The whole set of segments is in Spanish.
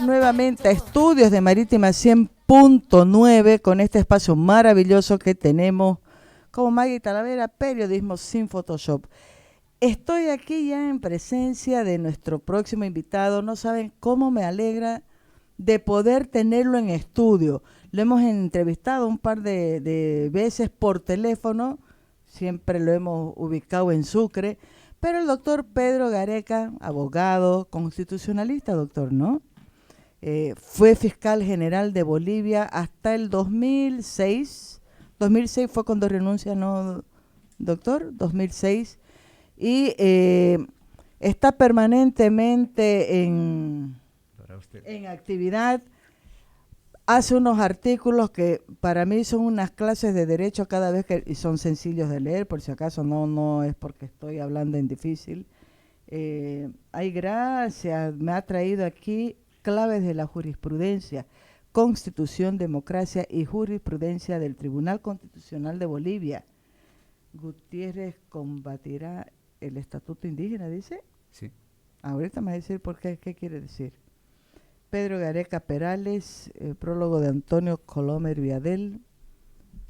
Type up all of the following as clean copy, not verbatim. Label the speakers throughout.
Speaker 1: nuevamente a Estudios de Marítima 100.9 con este espacio maravilloso que tenemos como Maggie Talavera, periodismo sin Photoshop. Estoy aquí ya en presencia de nuestro próximo invitado. No saben cómo me alegra de poder tenerlo en estudio. Lo hemos entrevistado un par de veces por teléfono, siempre lo hemos ubicado en Sucre, pero el doctor Pedro Gareca, abogado, constitucionalista, doctor, ¿no? Fue fiscal general de Bolivia hasta el 2006. 2006 fue cuando renuncia, ¿no, doctor? 2006. Y está permanentemente en actividad. Hace unos artículos que para mí son unas clases de derecho cada vez que, y son sencillos de leer, por si acaso no es porque estoy hablando en difícil. Ay, gracias, me ha traído aquí claves de la jurisprudencia, Constitución, Democracia y Jurisprudencia del Tribunal Constitucional de Bolivia. Gutiérrez combatirá el Estatuto Indígena, ¿dice?
Speaker 2: Sí.
Speaker 1: Ahorita me va a decir por qué quiere decir. Pedro Gareca Perales, prólogo de Antonio Colomer Viadel,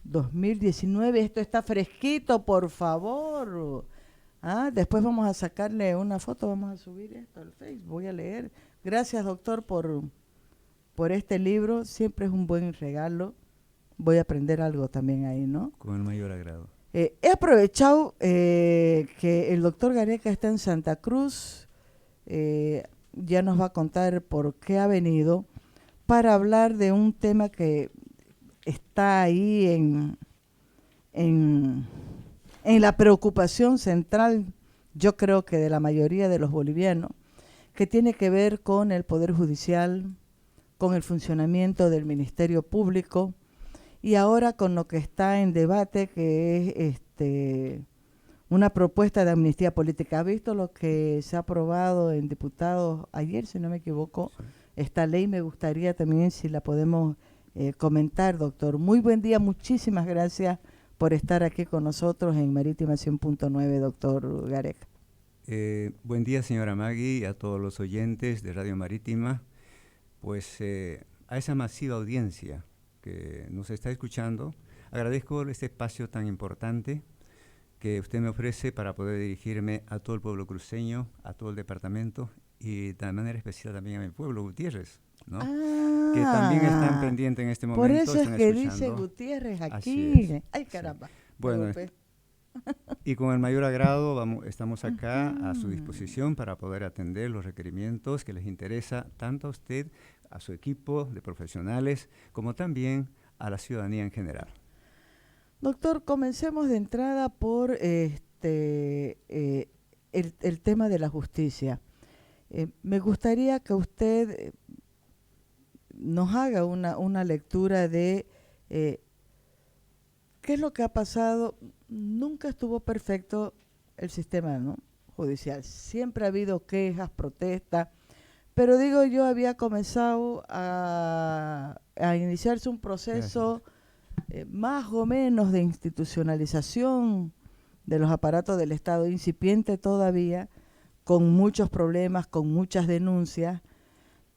Speaker 1: 2019. Esto está fresquito, por favor. Después vamos a sacarle una foto, vamos a subir esto al Facebook, voy a leer. Gracias, doctor, por este libro. Siempre es un buen regalo. Voy a aprender algo también ahí, ¿no?
Speaker 2: Con el mayor agrado.
Speaker 1: He aprovechado que el doctor Gareca está en Santa Cruz. Ya nos va a contar por qué ha venido, para hablar de un tema que está ahí en la preocupación central, yo creo que de la mayoría de los bolivianos, que tiene que ver con el Poder Judicial, con el funcionamiento del Ministerio Público, y ahora con lo que está en debate, que es una propuesta de amnistía política. ¿Ha visto lo que se ha aprobado en diputados ayer, si no me equivoco? Sí. Esta ley me gustaría también si la podemos comentar, doctor. Muy buen día, muchísimas gracias por estar aquí con nosotros en Marítima 100.9, doctor Gareca.
Speaker 2: Buen día, señora Maggie, y a todos los oyentes de Radio Marítima. Pues a esa masiva audiencia que nos está escuchando, agradezco este espacio tan importante que usted me ofrece para poder dirigirme a todo el pueblo cruceño, a todo el departamento y de manera especial también a mi pueblo, Gutiérrez, ¿no? Que también están pendientes en este momento.
Speaker 1: Por eso es que
Speaker 2: escuchando.
Speaker 1: Dice Gutiérrez aquí. Ay, caramba.
Speaker 2: Sí. Bueno, y con el mayor agrado estamos acá a su disposición para poder atender los requerimientos que les interesa tanto a usted, a su equipo de profesionales, como también a la ciudadanía en general.
Speaker 1: Doctor, comencemos de entrada por el tema de la justicia. Me gustaría que usted nos haga una lectura de qué es lo que ha pasado. Nunca estuvo perfecto el sistema, ¿no?, judicial. Siempre ha habido quejas, protestas, pero digo yo, había comenzado a iniciarse un proceso más o menos de institucionalización de los aparatos del Estado, incipiente todavía, con muchos problemas, con muchas denuncias,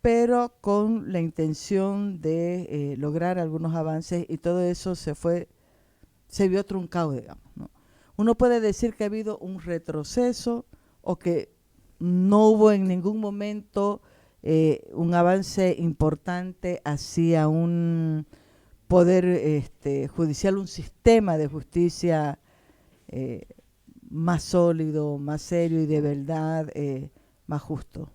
Speaker 1: pero con la intención de lograr algunos avances, y todo eso se vio truncado, digamos, ¿no? Uno puede decir que ha habido un retroceso o que no hubo en ningún momento un avance importante hacia un poder judicial, un sistema de justicia más sólido, más serio y de verdad más justo.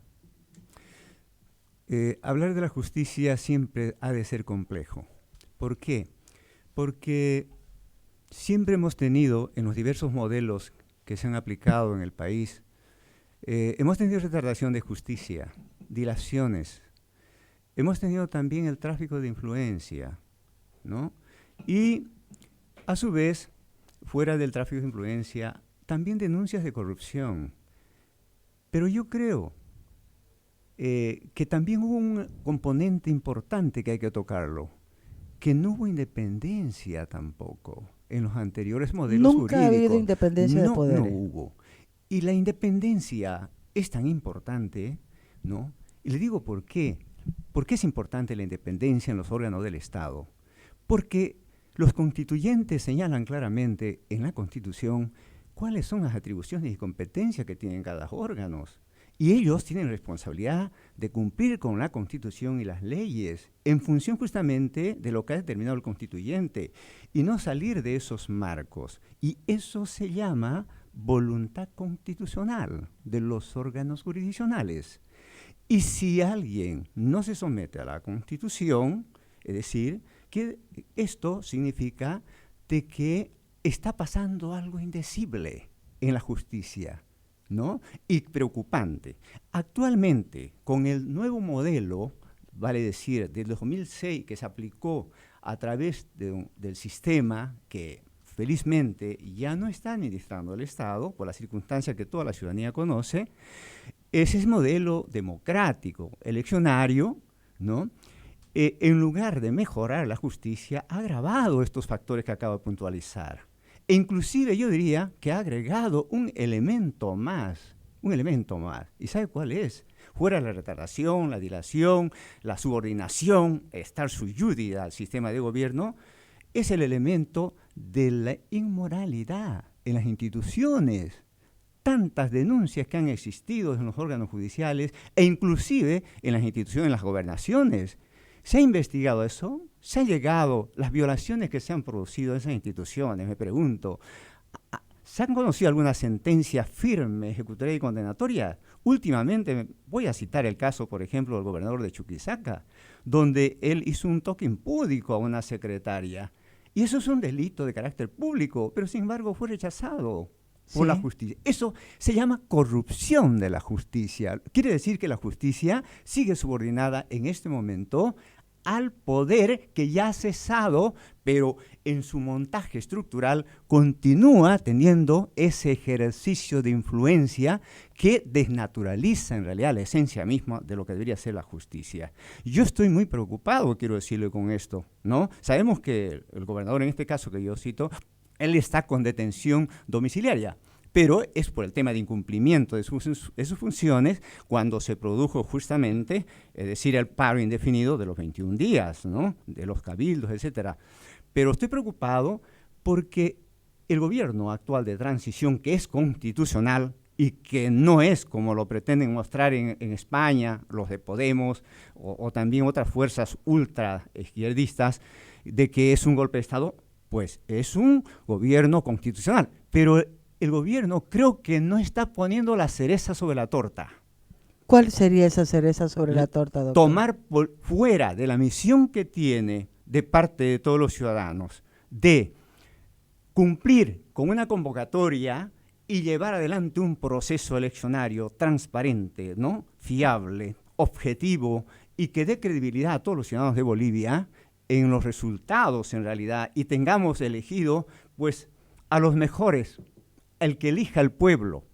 Speaker 2: Hablar de la justicia siempre ha de ser complejo. ¿Por qué? Porque siempre hemos tenido, en los diversos modelos que se han aplicado en el país, hemos tenido retardación de justicia, dilaciones. Hemos tenido también el tráfico de influencia, ¿no? Y, a su vez, fuera del tráfico de influencia, también denuncias de corrupción. Pero yo creo que también hubo un componente importante que hay que tocarlo, que no hubo independencia tampoco en los anteriores modelos jurídicos.
Speaker 1: Nunca ha habido independencia de poderes.
Speaker 2: No hubo. Y la independencia es tan importante, ¿no? Y le digo por qué. ¿Por qué es importante la independencia en los órganos del Estado? Porque los constituyentes señalan claramente en la Constitución cuáles son las atribuciones y competencias que tienen cada órgano. Y ellos tienen responsabilidad de cumplir con la Constitución y las leyes en función justamente de lo que ha determinado el constituyente y no salir de esos marcos. Y eso se llama voluntad constitucional de los órganos jurisdiccionales. Y si alguien no se somete a la Constitución, es decir, que esto significa de que está pasando algo indecible en la justicia, ¿no? Y preocupante. Actualmente, con el nuevo modelo, vale decir, del 2006, que se aplicó a través del sistema que felizmente ya no está administrando el Estado, por las circunstancias que toda la ciudadanía conoce, ese es modelo democrático, eleccionario, ¿no? En lugar de mejorar la justicia, ha agravado estos factores que acabo de puntualizar. E inclusive yo diría que ha agregado un elemento más. ¿Y sabe cuál es? Fuera de la retardación, la dilación, la subordinación, estar sui judice al sistema de gobierno, es el elemento de la inmoralidad en las instituciones. Tantas denuncias que han existido en los órganos judiciales e inclusive en las instituciones, en las gobernaciones. ¿Se ha investigado eso? ¿Se ha llegado las violaciones que se han producido en esas instituciones? Me pregunto, ¿se han conocido alguna sentencia firme, ejecutoria y condenatoria? Últimamente, voy a citar el caso, por ejemplo, del gobernador de Chuquisaca, donde él hizo un toque impúdico a una secretaria. Y eso es un delito de carácter público, pero sin embargo fue rechazado por la justicia. Eso se llama corrupción de la justicia. Quiere decir que la justicia sigue subordinada en este momento al poder que ya ha cesado, pero en su montaje estructural continúa teniendo ese ejercicio de influencia que desnaturaliza en realidad la esencia misma de lo que debería ser la justicia. Yo estoy muy preocupado, quiero decirle con esto, ¿no? Sabemos que el gobernador, en este caso que yo cito, él está con detención domiciliaria, pero es por el tema de incumplimiento de sus funciones cuando se produjo justamente, es decir, el paro indefinido de los 21 días, ¿no? De los cabildos, etcétera. Pero estoy preocupado porque el gobierno actual de transición, que es constitucional y que no es como lo pretenden mostrar en España los de Podemos o también otras fuerzas ultra izquierdistas, de que es un golpe de Estado, pues es un gobierno constitucional, pero el gobierno creo que no está poniendo la cereza sobre la torta.
Speaker 1: ¿Cuál sería esa cereza sobre la torta, doctor?
Speaker 2: Tomar fuera de la misión que tiene de parte de todos los ciudadanos de cumplir con una convocatoria y llevar adelante un proceso eleccionario transparente, ¿no? Fiable, objetivo y que dé credibilidad a todos los ciudadanos de Bolivia en los resultados en realidad y tengamos elegido pues a los mejores, el que elija el pueblo,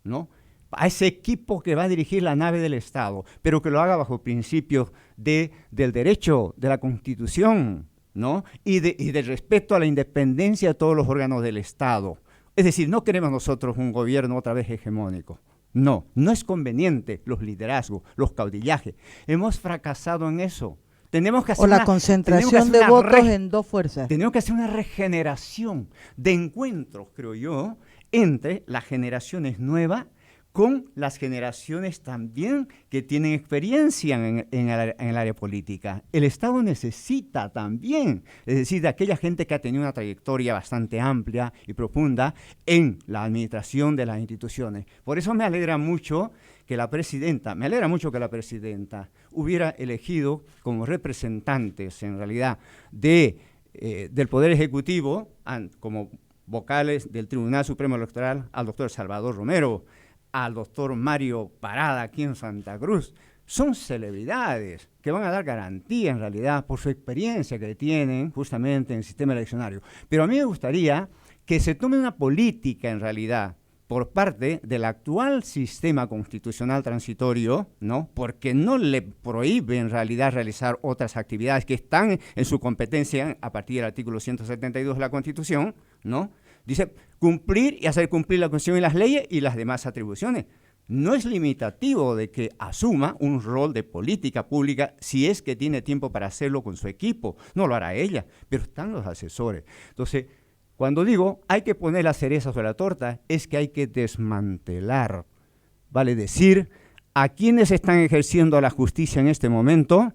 Speaker 2: ¿no? A ese equipo que va a dirigir la nave del Estado, pero que lo haga bajo principios del derecho, de la Constitución, ¿no? Y del respeto a la independencia de todos los órganos del Estado. Es decir, no queremos nosotros un gobierno otra vez hegemónico. No, no es conveniente los liderazgos, los caudillajes. Hemos fracasado en eso. Tenemos que hacer
Speaker 1: la concentración de votos en dos fuerzas.
Speaker 2: Tenemos que hacer una regeneración de encuentros, creo yo, entre las generaciones nuevas con las generaciones también que tienen experiencia en el área política. El Estado necesita también, es decir, de aquella gente que ha tenido una trayectoria bastante amplia y profunda en la administración de las instituciones. Por eso me alegra mucho que la presidenta hubiera elegido como representantes, en realidad, del Poder Ejecutivo, como vocales del Tribunal Supremo Electoral, al doctor Salvador Romero, al doctor Mario Parada aquí en Santa Cruz. Son celebridades que van a dar garantía en realidad por su experiencia que tienen justamente en el sistema eleccionario. Pero a mí me gustaría que se tome una política en realidad por parte del actual sistema constitucional transitorio, ¿no? Porque no le prohíbe en realidad realizar otras actividades que están en su competencia a partir del artículo 172 de la Constitución, ¿no? Dice cumplir y hacer cumplir la Constitución y las leyes y las demás atribuciones. no es limitativo de que asuma un rol de política pública si es que tiene tiempo para hacerlo con su equipo. No lo hará ella, pero están los asesores. Entonces, cuando digo hay que poner la cereza sobre la torta, es que hay que desmantelar, vale decir, a quienes están ejerciendo la justicia en este momento,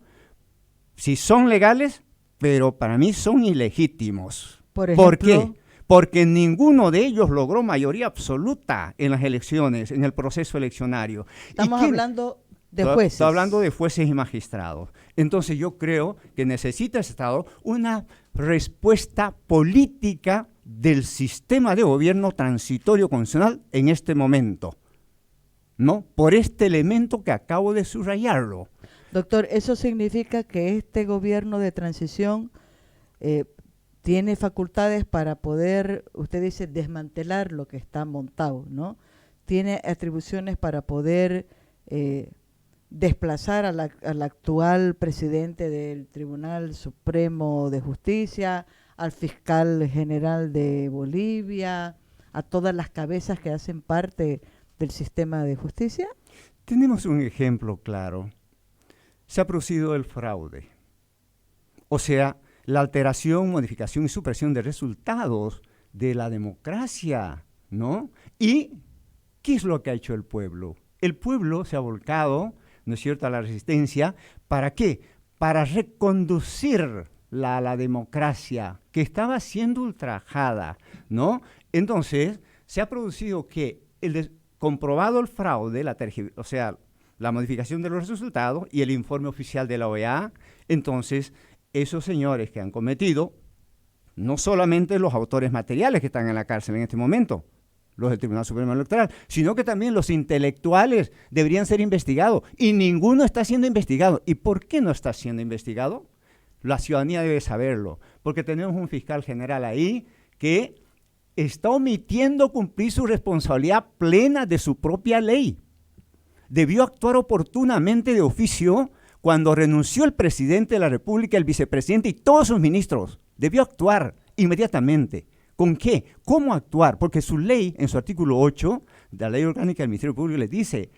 Speaker 2: si son legales, pero para mí son ilegítimos. ¿Por qué? Porque ninguno de ellos logró mayoría absoluta en las elecciones, en el proceso eleccionario.
Speaker 1: Estamos hablando de jueces.
Speaker 2: Estoy hablando de jueces y magistrados. Entonces yo creo que necesita el Estado una respuesta política del sistema de gobierno transitorio constitucional en este momento, ¿no? Por este elemento que acabo de subrayarlo.
Speaker 1: Doctor, ¿eso significa que este gobierno de transición tiene facultades para poder, usted dice, desmantelar lo que está montado, ¿no? Tiene atribuciones para poder desplazar al actual presidente del Tribunal Supremo de Justicia, al fiscal general de Bolivia, a todas las cabezas que hacen parte del sistema de justicia?
Speaker 2: Tenemos un ejemplo claro. Se ha producido el fraude. O sea, la alteración, modificación y supresión de resultados de la democracia, ¿no? ¿Y qué es lo que ha hecho el pueblo? El pueblo se ha volcado, ¿no es cierto?, a la resistencia. ¿Para qué? Para reconducir la democracia que estaba siendo ultrajada, ¿no? Entonces, se ha producido que, comprobado el fraude, o sea, la modificación de los resultados y el informe oficial de la OEA, entonces, esos señores que han cometido, no solamente los autores materiales que están en la cárcel en este momento, los del Tribunal Supremo Electoral, sino que también los intelectuales deberían ser investigados, y ninguno está siendo investigado. ¿Y por qué no está siendo investigado? La ciudadanía debe saberlo, porque tenemos un fiscal general ahí que está omitiendo cumplir su responsabilidad plena de su propia ley. Debió actuar oportunamente de oficio cuando renunció el presidente de la República, el vicepresidente y todos sus ministros. Debió actuar inmediatamente. ¿Con qué? ¿Cómo actuar? Porque su ley, en su artículo 8 de la Ley Orgánica del Ministerio Público, le dice,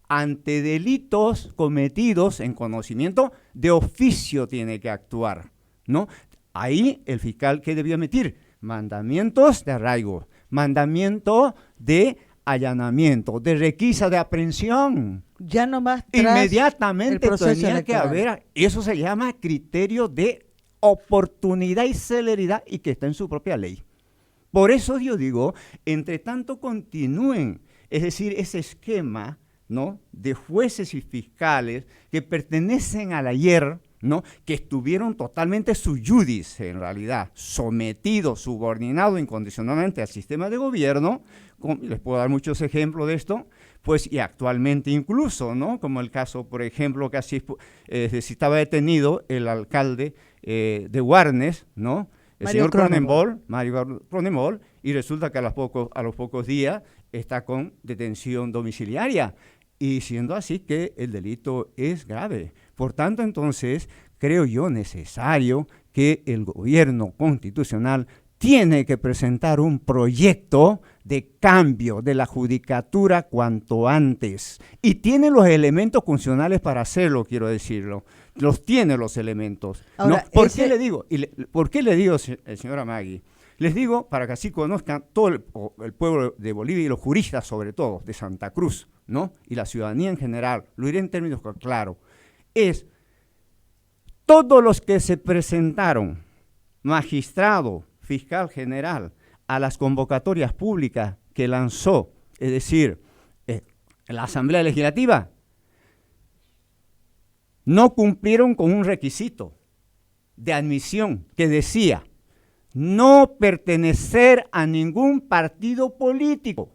Speaker 2: ante delitos cometidos en conocimiento, de oficio tiene que actuar, ¿no? Ahí el fiscal, ¿qué debió emitir? Mandamientos de arraigo, mandamiento de allanamiento, de requisa de aprehensión.
Speaker 1: Ya nomás
Speaker 2: inmediatamente tenía que haber, eso se llama criterio de oportunidad y celeridad, y que está en su propia ley. Por eso yo digo, entre tanto continúen, es decir, ese esquema, ¿no?, de jueces y fiscales que pertenecen al ayer, ¿no?, que estuvieron totalmente sui judice, en realidad, sometidos, subordinados incondicionalmente al sistema de gobierno. Les puedo dar muchos ejemplos de esto, pues, y actualmente incluso, ¿no?, como el caso, por ejemplo, que así estaba detenido el alcalde de Warnes, ¿no?, el señor Mario Cronenbol, y resulta que a los pocos días está con detención domiciliaria, y siendo así que el delito es grave. Por tanto, entonces, creo yo necesario que el gobierno constitucional tiene que presentar un proyecto de cambio de la judicatura cuanto antes. Y tiene los elementos funcionales para hacerlo, quiero decirlo. Los tiene los elementos. Ahora, ¿no? ¿Por qué le digo, señora Maggie? Les digo para que así conozcan todo el pueblo de Bolivia y los juristas, sobre todo, de Santa Cruz, ¿no?, y la ciudadanía en general. Lo diré en términos claros. Es todos los que se presentaron, magistrado, fiscal general, a las convocatorias públicas que lanzó, es decir, la Asamblea Legislativa, no cumplieron con un requisito de admisión que decía no pertenecer a ningún partido político.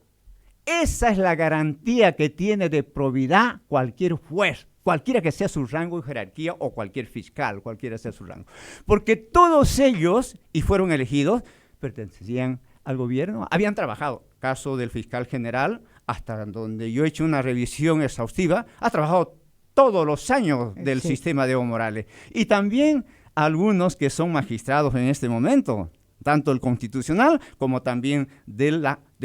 Speaker 2: Esa es la garantía que tiene de probidad cualquier juez, cualquiera que sea su rango y jerarquía, o cualquier fiscal, cualquiera sea su rango. Porque todos ellos, y fueron elegidos, pertenecían al gobierno, habían trabajado. Caso del fiscal general, hasta donde yo he hecho una revisión exhaustiva, ha trabajado todos los años del sistema de Evo Morales. Y también algunos que son magistrados en este momento. tanto el Constitucional como también del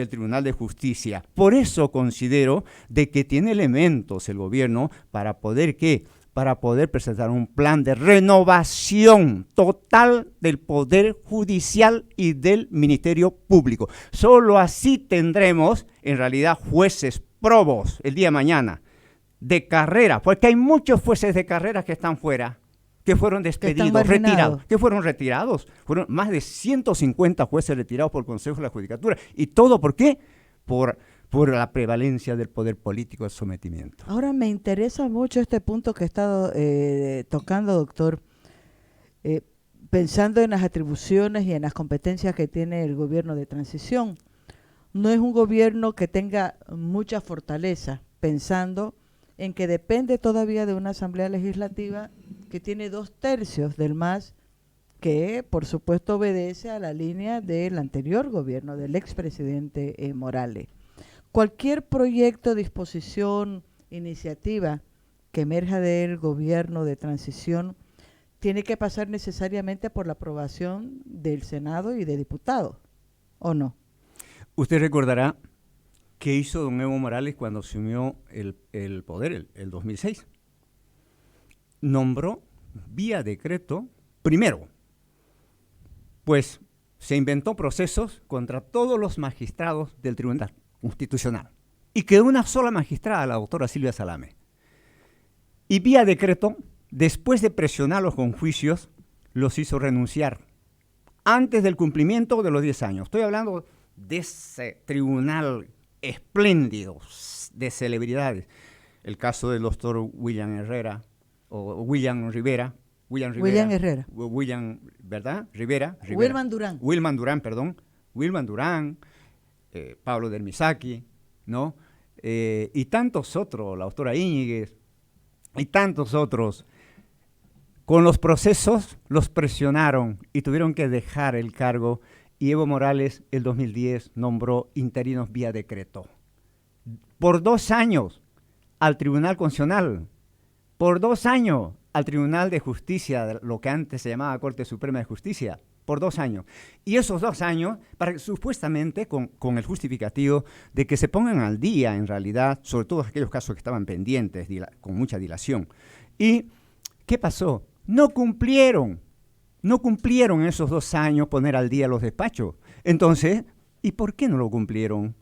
Speaker 2: Tribunal de Justicia. Por eso considero de que tiene elementos el gobierno para poder, ¿qué?, para poder presentar un plan de renovación total del Poder Judicial y del Ministerio Público. Solo así tendremos, en realidad, jueces probos el día de mañana, de carrera, porque hay muchos jueces de carrera que están fuera, que fueron despedidos, retirados, que fueron retirados. Fueron más de 150 jueces retirados por el Consejo de la Judicatura. ¿Y todo por qué? Por la prevalencia del poder político, el sometimiento.
Speaker 1: Ahora me interesa mucho este punto que he estado tocando, doctor, pensando en las atribuciones y en las competencias que tiene el gobierno de transición. No es un gobierno que tenga mucha fortaleza, pensando en que depende todavía de una asamblea legislativa que tiene 2/3 del MAS, que por supuesto obedece a la línea del anterior gobierno, del expresidente Morales. Cualquier proyecto, disposición, iniciativa que emerja del gobierno de transición tiene que pasar necesariamente por la aprobación del Senado y de diputados, ¿o no?
Speaker 2: Usted recordará qué hizo don Evo Morales cuando asumió el poder el 2006. Nombró vía decreto, primero, pues se inventó procesos contra todos los magistrados del Tribunal Constitucional y quedó una sola magistrada, la doctora Silvia Salame. Y vía decreto, después de presionarlos con juicios, los hizo renunciar antes del cumplimiento de los 10 años. Estoy hablando de ese tribunal espléndido de celebridades. El caso del doctor William Herrera, o William Rivera. William Herrera. William, ¿verdad? Rivera.
Speaker 1: Wilman Durán.
Speaker 2: Wilman Durán, Pablo del Misaki, ¿no? Y tantos otros, la doctora Íñiguez, y tantos otros. Con los procesos los presionaron y tuvieron que dejar el cargo, y Evo Morales el 2010 nombró interinos vía decreto. Por 2 años al Tribunal Constitucional, por 2 años al Tribunal de Justicia, lo que antes se llamaba Corte Suprema de Justicia, por 2 años. Y esos 2 años, supuestamente con el justificativo de que se pongan al día, en realidad, sobre todo aquellos casos que estaban pendientes, con mucha dilación. ¿Y qué pasó? No cumplieron esos 2 años poner al día los despachos. Entonces, ¿y por qué no lo cumplieron?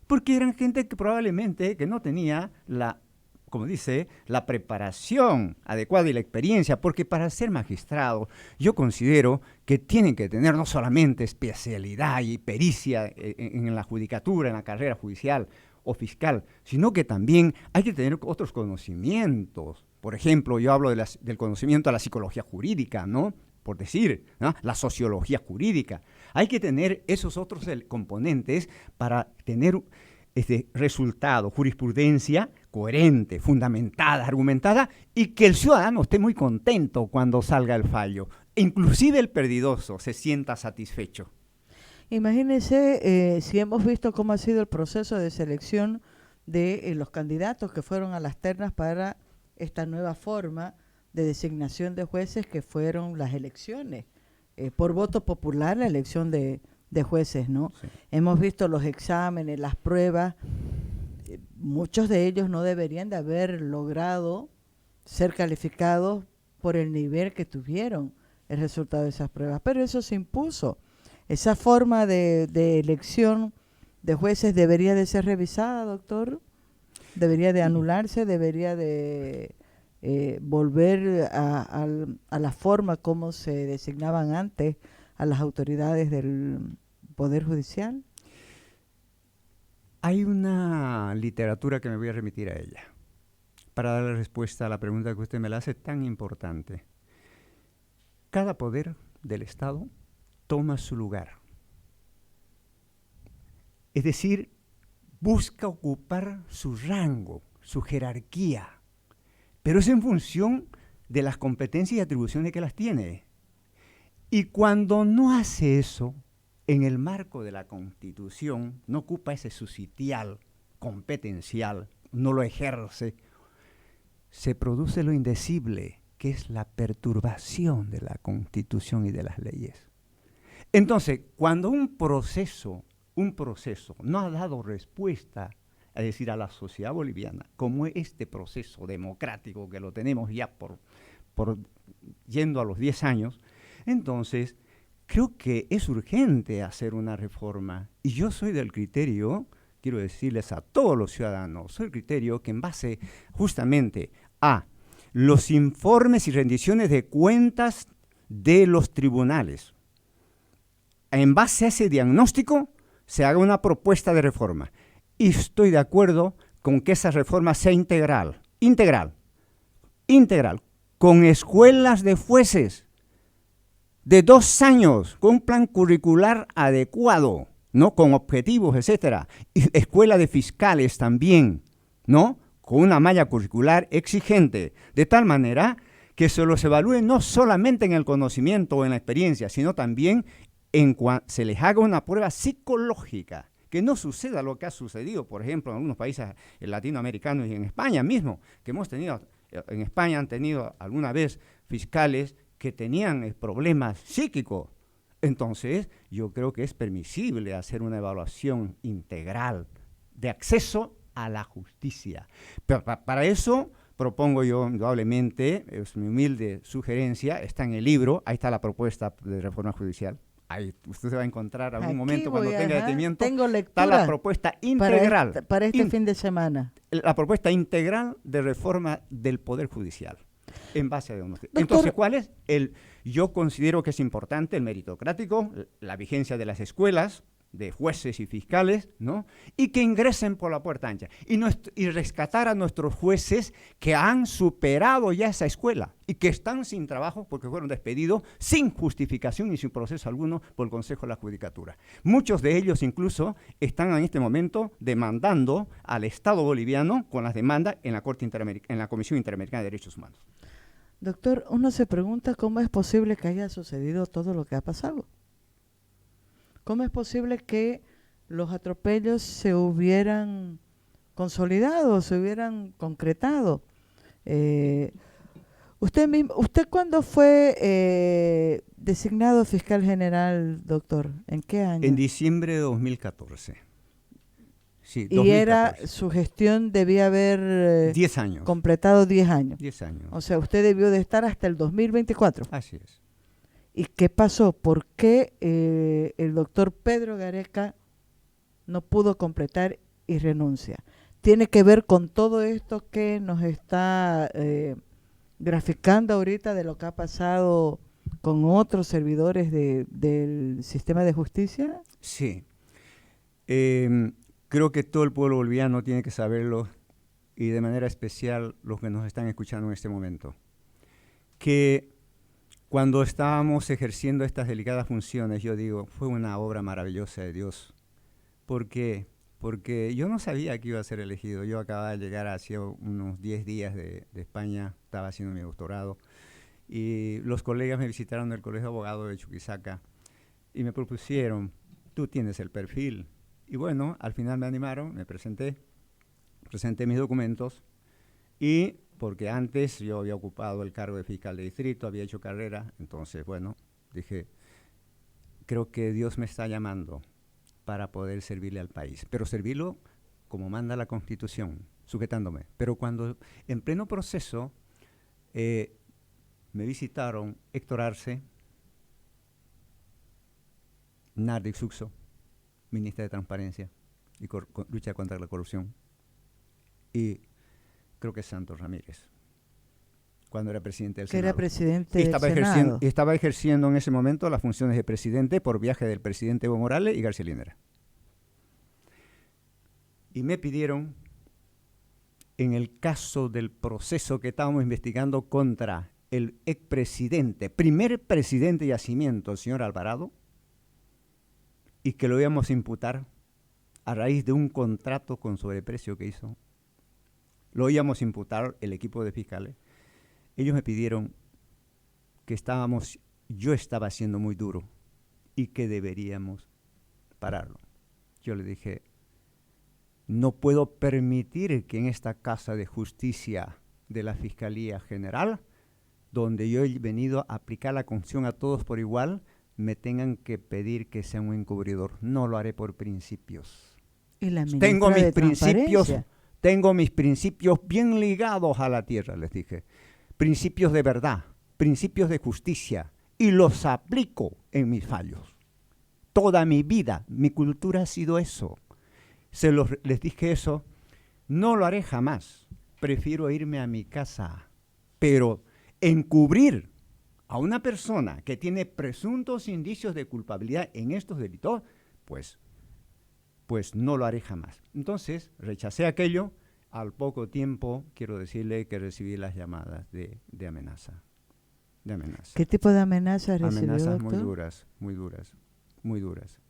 Speaker 2: Porque eran gente que probablemente que no tenía la preparación adecuada y la experiencia, porque para ser magistrado yo considero que tienen que tener no solamente especialidad y pericia en la judicatura, en la carrera judicial o fiscal, sino que también hay que tener otros conocimientos. Por ejemplo, yo hablo del conocimiento de la psicología jurídica, ¿no? Por decir, ¿no? La sociología jurídica. Hay que tener esos otros componentes para tener resultado, jurisprudencia coherente, fundamentada, argumentada, y que el ciudadano esté muy contento cuando salga el fallo. Inclusive el perdidoso se sienta satisfecho.
Speaker 1: Imagínense si hemos visto cómo ha sido el proceso de selección de los candidatos que fueron a las ternas para esta nueva forma de designación de jueces, que fueron las elecciones, por voto popular, la elección de jueces, ¿no? Sí. Hemos visto los exámenes, las pruebas, muchos de ellos no deberían de haber logrado ser calificados por el nivel que tuvieron el resultado de esas pruebas, pero eso se impuso. Esa forma de elección de jueces debería de ser revisada, doctor, debería de anularse, debería de volver a la forma como se designaban antes a las autoridades del Poder Judicial.
Speaker 2: Hay una literatura que me voy a remitir a ella para dar respuesta a la pregunta que usted me la hace tan importante. Cada poder del Estado toma su lugar. Es decir, busca ocupar su rango, su jerarquía, pero es en función de las competencias y atribuciones que las tiene. Y cuando no hace eso, en el marco de la Constitución, no ocupa ese su sitial competencial, no lo ejerce, se produce lo indecible, que es la perturbación de la Constitución y de las leyes. Entonces, cuando un proceso no ha dado respuesta, es decir, a la sociedad boliviana, como este proceso democrático que lo tenemos ya por yendo a los 10 años, entonces creo que es urgente hacer una reforma. Y yo soy del criterio, quiero decirles a todos los ciudadanos, soy del criterio que en base justamente a los informes y rendiciones de cuentas de los tribunales, en base a ese diagnóstico, se haga una propuesta de reforma. Y estoy de acuerdo con que esa reforma sea integral, con escuelas de jueces de 2 años, con un plan curricular adecuado, ¿no? Con objetivos, etcétera. Y escuela de fiscales también, ¿no? Con una malla curricular exigente, de tal manera que se los evalúe no solamente en el conocimiento o en la experiencia, sino también se les haga una prueba psicológica, que no suceda lo que ha sucedido, por ejemplo, en algunos países latinoamericanos y en España mismo, que hemos tenido, en España han tenido alguna vez fiscales que tenían problemas psíquicos. Entonces, yo creo que es permisible hacer una evaluación integral de acceso a la justicia. Pero para eso propongo yo, indudablemente, es mi humilde sugerencia, está en el libro, ahí está la propuesta de reforma judicial. Ahí usted se va a encontrar algún momento cuando tenga detenimiento.
Speaker 1: Tengo lectura.
Speaker 2: Está la propuesta integral.
Speaker 1: Para este fin de semana.
Speaker 2: La propuesta integral de reforma del Poder Judicial. En base a diagnóstico. Entonces, ¿cuál es? Yo considero que es importante el meritocrático, la vigencia de las escuelas, de jueces y fiscales, ¿no? Y que ingresen por la puerta ancha. Y rescatar a nuestros jueces que han superado ya esa escuela y que están sin trabajo porque fueron despedidos sin justificación y sin proceso alguno por el Consejo de la Judicatura. Muchos de ellos incluso están en este momento demandando al Estado boliviano con las demandas en la Comisión Interamericana de Derechos Humanos.
Speaker 1: Doctor, uno se pregunta cómo es posible que haya sucedido todo lo que ha pasado. ¿Cómo es posible que los atropellos se hubieran consolidado, se hubieran concretado? ¿Usted cuándo fue designado fiscal general, doctor? ¿En qué año?
Speaker 2: En diciembre de 2014. Sí,
Speaker 1: y
Speaker 2: 2014.
Speaker 1: Su gestión debía haber
Speaker 2: 10 años.
Speaker 1: Completado 10 años.
Speaker 2: 10 años.
Speaker 1: O sea, usted debió de estar hasta el 2024.
Speaker 2: Así es.
Speaker 1: ¿Y qué pasó? ¿Por qué el doctor Pedro Gareca no pudo completar y renuncia? ¿Tiene que ver con todo esto que nos está graficando ahorita de lo que ha pasado con otros servidores del sistema de justicia?
Speaker 2: Sí. Creo que todo el pueblo boliviano tiene que saberlo, y de manera especial los que nos están escuchando en este momento, que cuando estábamos ejerciendo estas delicadas funciones, yo digo, fue una obra maravillosa de Dios. ¿Por qué? Porque yo no sabía que iba a ser elegido. Yo acababa de llegar hace unos 10 días de España, estaba haciendo mi doctorado, y los colegas me visitaron del Colegio de Abogados de Chuquisaca y me propusieron, tú tienes el perfil. Y bueno, al final me animaron, me presenté mis documentos, y porque antes yo había ocupado el cargo de fiscal de distrito, había hecho carrera, entonces, bueno, dije, creo que Dios me está llamando para poder servirle al país, pero servirlo como manda la Constitución, sujetándome. Pero cuando, en pleno proceso, me visitaron Héctor Arce, Nardi Suxo, ministra de Transparencia y lucha contra la corrupción, y creo que Santos Ramírez, cuando era presidente del Senado.
Speaker 1: Era presidente del Senado.
Speaker 2: Estaba ejerciendo en ese momento las funciones de presidente por viaje del presidente Evo Morales y García Linera. Y me pidieron, en el caso del proceso que estábamos investigando contra el expresidente, primer presidente de Yacimiento, el señor Alvarado, y que lo íbamos a imputar a raíz de un contrato con sobreprecio que hizo, lo íbamos a imputar el equipo de fiscales. Ellos me pidieron que yo estaba siendo muy duro y que deberíamos pararlo. Yo le dije, no puedo permitir que en esta Casa de Justicia de la Fiscalía General, donde yo he venido a aplicar la Constitución a todos por igual, me tengan que pedir que sea un encubridor. No lo haré por principios.
Speaker 1: Y la
Speaker 2: Tengo
Speaker 1: ministra
Speaker 2: mis
Speaker 1: de
Speaker 2: principios,
Speaker 1: Transparencia.
Speaker 2: tengo mis principios bien ligados a la tierra, les dije. Principios de verdad, principios de justicia, y los aplico en mis fallos. Toda mi vida, mi cultura ha sido eso. Les dije eso, no lo haré jamás. Prefiero irme a mi casa, pero encubrir a una persona que tiene presuntos indicios de culpabilidad en estos delitos, pues no lo haré jamás. Entonces, rechacé aquello. Al poco tiempo, quiero decirle que recibí las llamadas de amenaza. De amenaza.
Speaker 1: ¿Qué tipo de amenazas recibió,
Speaker 2: Amenazas
Speaker 1: doctor?
Speaker 2: muy duras, muy duras, muy duras.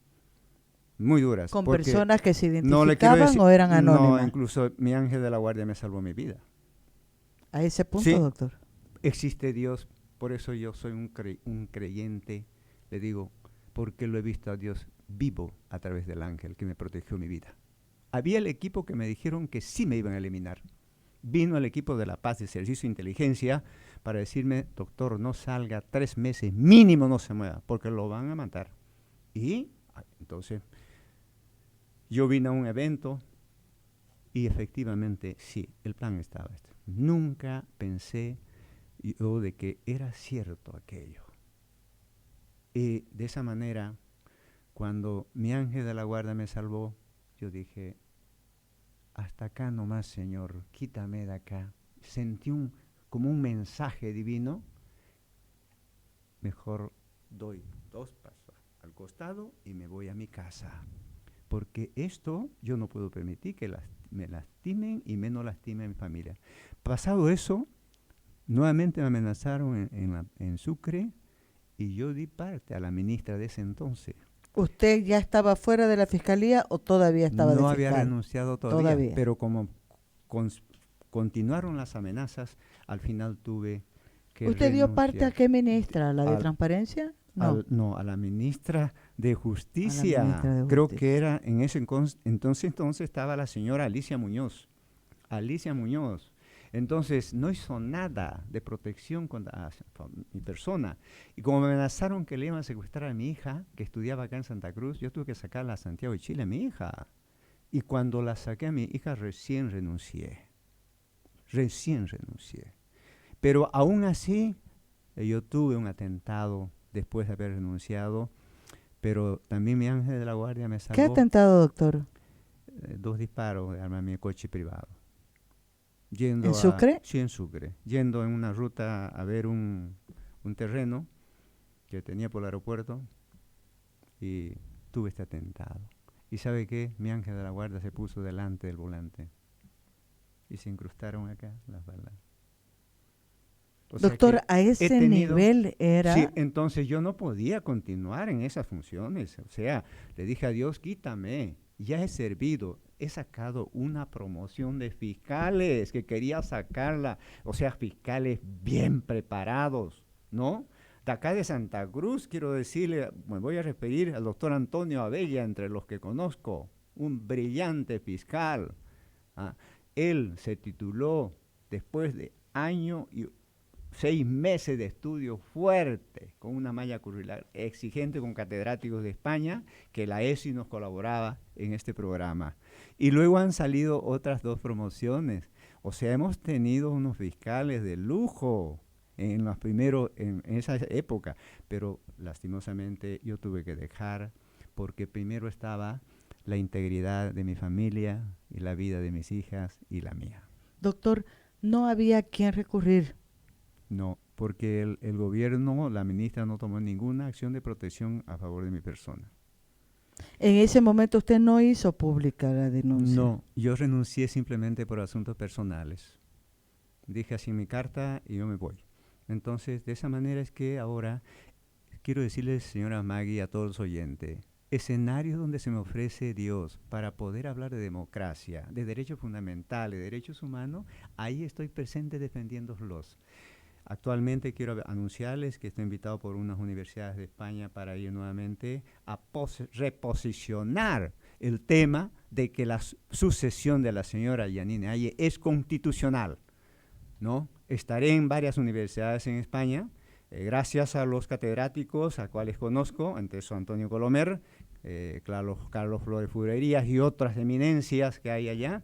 Speaker 2: Muy duras.
Speaker 1: ¿Con
Speaker 2: porque
Speaker 1: personas que se
Speaker 2: no le quiero
Speaker 1: identificaban
Speaker 2: decir-
Speaker 1: o eran
Speaker 2: No,
Speaker 1: anónimas?
Speaker 2: incluso mi ángel de la guardia me salvó mi vida.
Speaker 1: A ese punto,
Speaker 2: Sí.
Speaker 1: doctor.
Speaker 2: Existe Dios, por eso yo soy un creyente, le digo, porque lo he visto a Dios vivo a través del ángel que me protegió mi vida. Había el equipo que me dijeron que sí me iban a eliminar. Vino el equipo de La Paz de Servicio de Inteligencia para decirme, doctor, no salga 3 meses, mínimo no se mueva, porque lo van a matar. Y entonces yo vine a un evento y efectivamente sí, el plan estaba. Nunca pensé yo de que era cierto aquello. Y de esa manera, cuando mi ángel de la guarda me salvó, yo dije, hasta acá nomás, Señor, quítame de acá. Sentí como un mensaje divino, mejor doy 2 pasos al costado y me voy a mi casa. Porque esto yo no puedo permitir que me lastimen y menos lastimen mi familia. Pasado eso, nuevamente me amenazaron en Sucre y yo di parte a la ministra de ese entonces.
Speaker 1: ¿Usted ya estaba fuera de la fiscalía o todavía estaba de
Speaker 2: No
Speaker 1: fiscal?
Speaker 2: había renunciado todavía, pero como continuaron las amenazas, al final tuve que
Speaker 1: ¿Usted dio parte a
Speaker 2: renunciar.
Speaker 1: qué ministra? ¿A la de Transparencia? No.
Speaker 2: No, a la ministra de Justicia.
Speaker 1: A la ministra de
Speaker 2: Creo
Speaker 1: Justicia.
Speaker 2: que era en ese entonces estaba la señora Alicia Muñoz. Alicia Muñoz. Entonces no hizo nada de protección contra mi persona. Y como me amenazaron que le iban a secuestrar a mi hija, que estudiaba acá en Santa Cruz, yo tuve que sacarla a Santiago de Chile, a mi hija. Y cuando la saqué a mi hija, recién renuncié. Pero aún así, yo tuve un atentado después de haber renunciado, pero también mi ángel de la guardia me salvó.
Speaker 1: ¿Qué atentado, doctor?
Speaker 2: 2 disparos de arma en mi coche privado.
Speaker 1: ¿En Sucre?
Speaker 2: Sí, en Sucre. Yendo en una ruta a ver un terreno que tenía por el aeropuerto y tuve este atentado. ¿Y sabe qué? Mi ángel de la guardia se puso delante del volante y se incrustaron acá las balas.
Speaker 1: Doctor, a ese nivel era...
Speaker 2: Sí, entonces yo no podía continuar en esas funciones. O sea, le dije a Dios, quítame. Ya he servido, he sacado una promoción de fiscales que quería sacarla. O sea, fiscales bien preparados, ¿no? De acá de Santa Cruz, quiero decirle, me voy a referir al doctor Antonio Abella, entre los que conozco, un brillante fiscal. Él se tituló después de año y 6 meses de estudio fuerte, con una malla curricular exigente con catedráticos de España, que la ESI nos colaboraba en este programa. Y luego han salido otras 2 promociones. O sea, hemos tenido unos fiscales de lujo en los primeros, en esa época, pero lastimosamente yo tuve que dejar, porque primero estaba la integridad de mi familia y la vida de mis hijas y la mía.
Speaker 1: Doctor, no había a quién recurrir.
Speaker 2: No, porque el gobierno, la ministra no tomó ninguna acción de protección a favor de mi persona.
Speaker 1: En ese momento usted no hizo pública la denuncia.
Speaker 2: No, yo renuncié simplemente por asuntos personales. Dije así en mi carta y yo me voy. Entonces, de esa manera es que ahora quiero decirles, señora Maggie, a todos los oyentes, escenarios donde se me ofrece Dios para poder hablar de democracia, de derechos fundamentales, de derechos humanos, ahí estoy presente defendiéndolos. Actualmente quiero anunciarles que estoy invitado por unas universidades de España para ir nuevamente a reposicionar el tema de que la sucesión de la señora Yanine Aye es constitucional, ¿no? Estaré en varias universidades en España Gracias a los catedráticos, a cuales conozco, entre eso Antonio Colomer, Carlos Flores Fubrerías y otras eminencias que hay allá.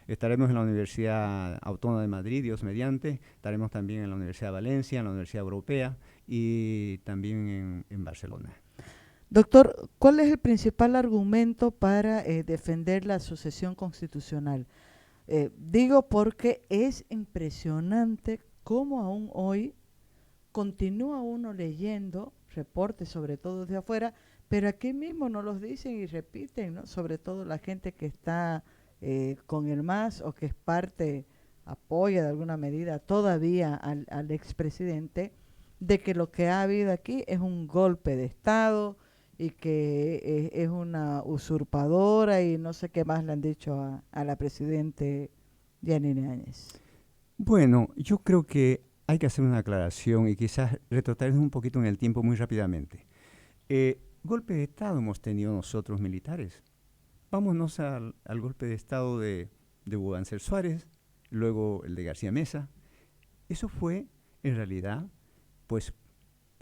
Speaker 2: Estaremos en la Universidad Autónoma de Madrid, Dios mediante. Estaremos también en la Universidad de Valencia, en la Universidad Europea y también en Barcelona.
Speaker 1: Doctor, ¿cuál es el principal argumento para defender la sucesión constitucional? Digo porque es impresionante cómo aún hoy continúa uno leyendo reportes, sobre todo de afuera, pero aquí mismo nos los dicen y repiten, ¿no? Sobre todo la gente que está con el MAS o que es parte, apoya de alguna medida todavía al expresidente, de que lo que ha habido aquí es un golpe de Estado y que es una usurpadora y no sé qué más le han dicho a la presidente Yanine Áñez.
Speaker 2: Bueno, yo creo que hay que hacer una aclaración y quizás retrotraernos un poquito en el tiempo muy rápidamente. Golpe de Estado hemos tenido nosotros militares. Vámonos al golpe de Estado de Hugo Banzer Suárez, luego el de García Mesa. Eso fue, en realidad, pues,